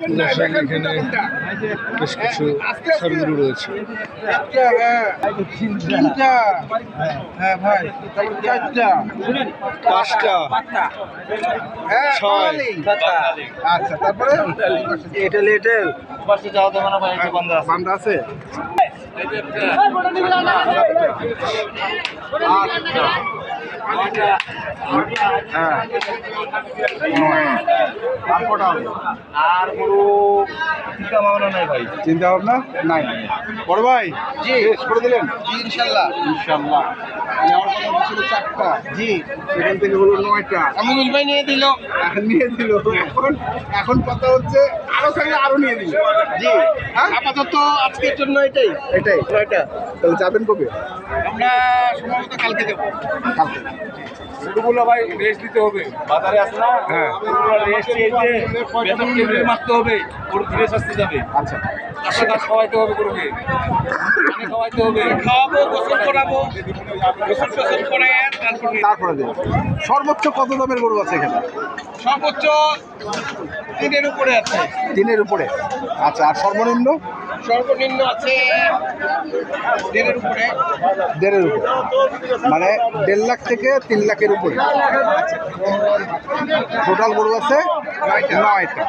দর্শক এখানে বেশ কিছু সরগরু রয়েছে। হ্যাঁ ভাই, চারটা, পাঁচটা, ছয়। আচ্ছা তারপরে এটা লেটেল পাশে যাওয়া যাবে না ভাই, একটা বান্দা আছে। হ্যাঁ আর কটা হবে? আর গরু চিন্তা ভাবনা নাই ভাই, চিন্তা ভাবনা নাই। বড় ভাই জি শেষ করে দিলেন? জি ইনশাল্লাহ। ইনশাল্লাহ। নেওয়ার কথা ছিল চারটা, জি সেখান থেকে হলো 9টা। আমিনুল ভাই নিয়ে দিল। নিয়ে দিল। এখন কথা হচ্ছে আরো চাইলে আরো নিয়ে দিল। জি আপাতত আজকের জন্য এটাই এটাই 9টা। তাহলে যাবেন কবে? আমরা সম্ভবত কালকে দেবো। কালকে। গরুগুলো ভাই রেস্ট দিতে হবে, বাজারে আসে না। হ্যাঁ। রেস্ট দিতে বেতন কেবল মারতে হবে, গরু ধীরে শাস্তি যাবে। আচ্ছা কাঁচা ঘাস খাওয়াইতে হবে গরুকে, পানি খাওয়াইতে হবে, খাওয়াবো, গোসল করাবো, গোসল টোসল করে তারপরে দিন। সর্বোচ্চ কত দামের গরু আছে এখানে? সর্বোচ্চ 3-এর উপরে আছে। 3-এর উপরে। আচ্ছা আর সর্বনিম্ন? সর্বনিম্ন আছে 1.5-এর উপরে। 1.5-এর উপরে, মানে 1.5 লাখ থেকে 3 লাখের উপরে। টোটাল গরু আছে 9টা।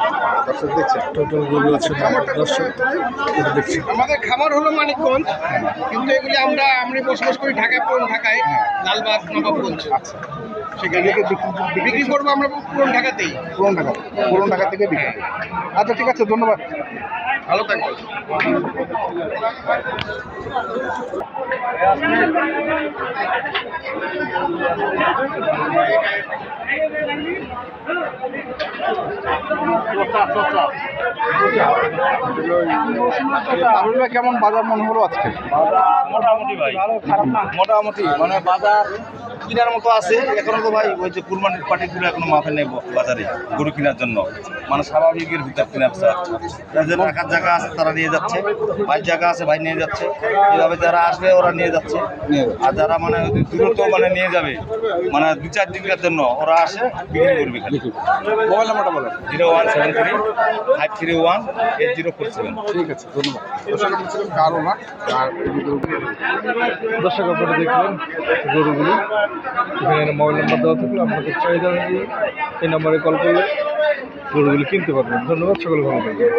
দর্শক দেখছেন টোটাল গরু আছে দর্শক দেখছি। আমাদের খামার হলো মানিকগঞ্জ, কিন্তু এগুলি আমরা বসবাস করি ঢাকায়, পুরনো ঢাকায়, লালবাগ, নবাবগঞ্জ। আচ্ছা সেখানে বিক্রি করবো আমরা পুরনো ঢাকাতেই। পুরনো ঢাকা থেকে বিক্রি। আচ্ছা ঠিক আছে, ধন্যবাদ। ভালো থাকবেন। কেমন বাজার মনে হলো আজকে? মোটামুটি ভাই, মোটামুটি মানে বাজার কেনার মতো আছে এখনো তো ভাই। ওই যে কুরবানির পার্টিগুলো এখনো মাফে নেই বাজারে গরু কেনার জন্য, মানে স্বাভাবিকের ভিতর কেনার চার যাদের রাখার জায়গা আছে তারা নিয়ে যাচ্ছে, ভাই জায়গা আছে ভাই নিয়ে যাচ্ছে, এভাবে যারা আসবে ওরা নিয়ে যাচ্ছে। আর যারা মানে দূরত্ব মানে নিয়ে যাবে, মানে 2-4 দিনের জন্য ওরা আসে বিক্রি করবে খালি। মোবাইল নাম্বারটা বলেন। 0173-531-8047। ঠিক আছে, ধন্যবাদ। কারো না আর দর্শক আপনারা দেখলেন গরুগুলি, এখানে মোবাইল নাম্বার দেওয়া থাকলে আপনাদের চাহিদা অনুযায়ী এই নাম্বারে কল করলে গরুগুলি কিনতে পারবেন। ধন্যবাদ, সকলে ভালো থাকবেন।